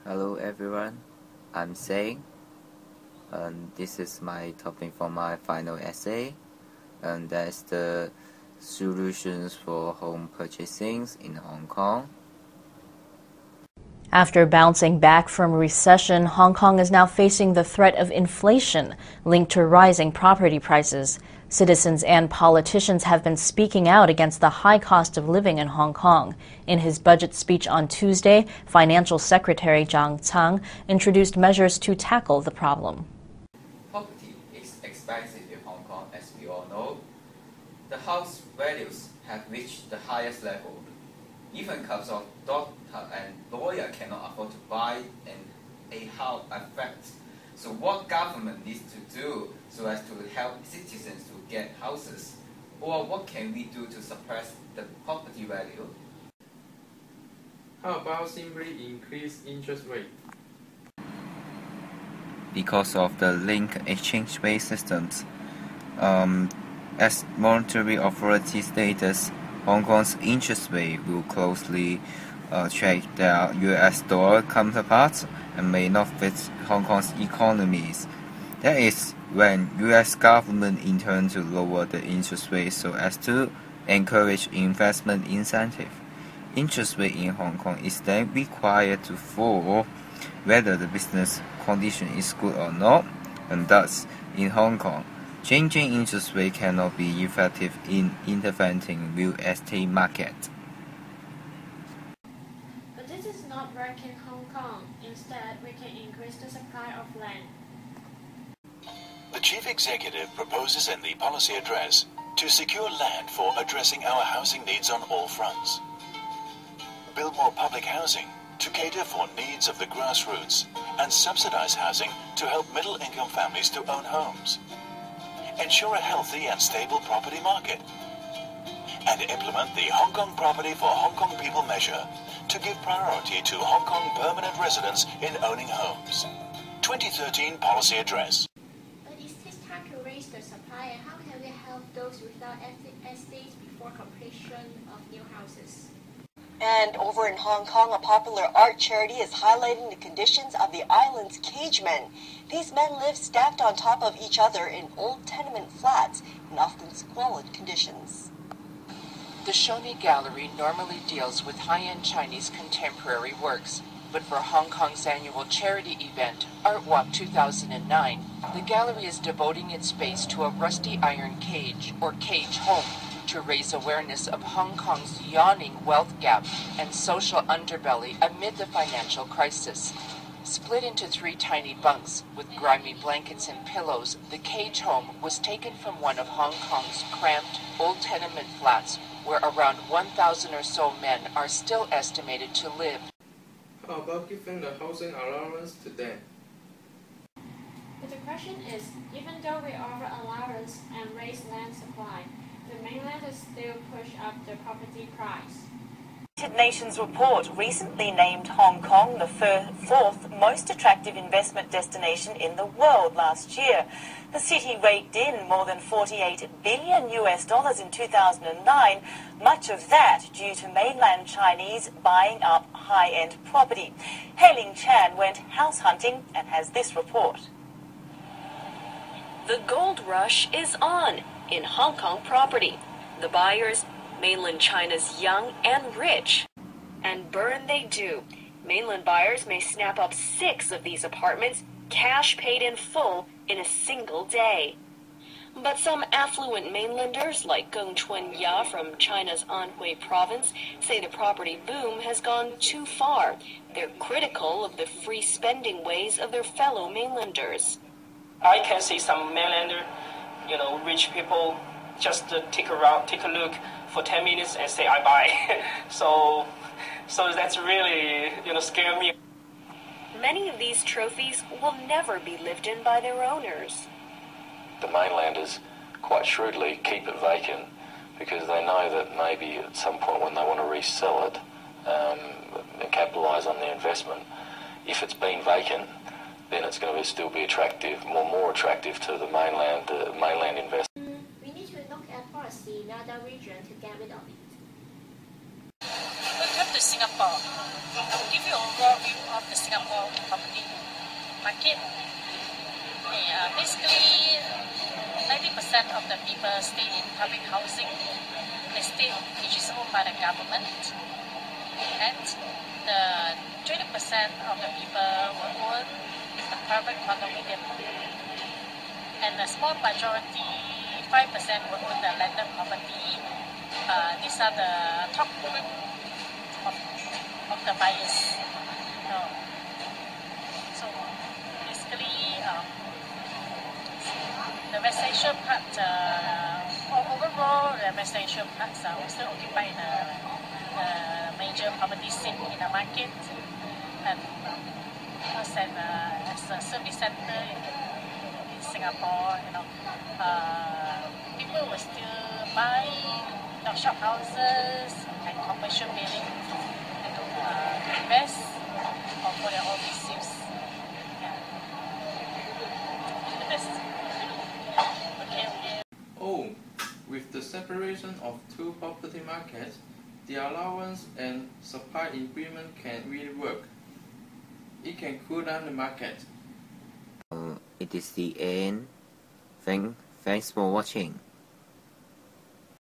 Hello everyone, I'm Say, and this is my topic for my final essay, and that's the solutions for home purchasing in Hong Kong. After bouncing back from recession, Hong Kong is now facing the threat of inflation linked to rising property prices. Citizens and politicians have been speaking out against the high cost of living in Hong Kong. In his budget speech on Tuesday, Financial Secretary Zhang Cang introduced measures to tackle the problem. Property is expensive in Hong Kong, as we all know. The house values have reached the highest level. Even couples of doctor and lawyer cannot afford to buy a house effect. So what government needs to do so as to help citizens to get houses? Or what can we do to suppress the property value? How about simply increase interest rate? Because of the link exchange rate systems, as monetary authority status, Hong Kong's interest rate will closely track their US dollar counterparts and may not fit Hong Kong's economies. That is when US government intend to lower the interest rate so as to encourage investment incentive. Interest rate in Hong Kong is then required to fall whether the business condition is good or not, and thus in Hong Kong, changing interest rate cannot be effective in interventing real estate market. But this is not work in Hong Kong. Instead, we can increase the supply of land. The Chief Executive proposes in the policy address to secure land for addressing our housing needs on all fronts. Build more public housing to cater for needs of the grassroots and subsidize housing to help middle-income families to own homes. Ensure a healthy and stable property market. And implement the Hong Kong Property for Hong Kong People measure to give priority to Hong Kong permanent residents in owning homes. 2013 Policy Address. But it takes time to raise the supply, and how can we help those without estates before completion of new houses? And over in Hong Kong, a popular art charity is highlighting the conditions of the island's cage men. These men live stacked on top of each other in old tenement flats in often squalid conditions. The Shoney Gallery normally deals with high-end Chinese contemporary works, but for Hong Kong's annual charity event, Art Walk 2009, the gallery is devoting its space to a rusty iron cage, or cage home, to raise awareness of Hong Kong's yawning wealth gap and social underbelly amid the financial crisis. Split into 3 tiny bunks with grimy blankets and pillows, the cage home was taken from one of Hong Kong's cramped, old tenement flats where around 1,000 or so men are still estimated to live. How about giving the housing allowance to them? But the question is, even though we offer allowance and raise land supply, the mainlanders still push up the property price. United Nations report recently named Hong Kong the 4th most attractive investment destination in the world last year. The city raked in more than $48 billion in 2009, much of that due to mainland Chinese buying up high-end property. Hei-Ling Chan went house hunting and has this report. The gold rush is on in Hong Kong property. The buyers, mainland China's young and rich. And burn they do. Mainland buyers may snap up 6 of these apartments, cash paid in full, in a single day. But some affluent mainlanders, like Geng Chun-ya from China's Anhui province, say the property boom has gone too far. They're critical of the free spending ways of their fellow mainlanders. I can see some mainlander, rich people just take a look for 10 minutes and say, I buy. so that's really, scare me. Many of these trophies will never be lived in by their owners. The mainlanders quite shrewdly keep it vacant because they know that maybe at some point when they want to resell it and capitalise on their investment, if it's been vacant, then it's going to still be attractive, more attractive to the mainland investors. We need to look at policy in other regions to get rid of it. Welcome to Singapore. I will give you an overview of the Singapore property market. Basically, 90% of the people stay in public housing estate which is owned by the government, and the 20% of the people will own a private condominium, and a small majority, 5%, will own the landed property. These are the top group of the buyers. So basically, the residential part, overall, the residential parts are also occupied the major property scene in the market, and as a service center in Singapore, people will still buy shop houses and commercial buildings to invest or for their office use. Oh, with the separation of two property markets, the allowance and supply agreement can really work. It can cool down the market. It is the end. Thanks for watching.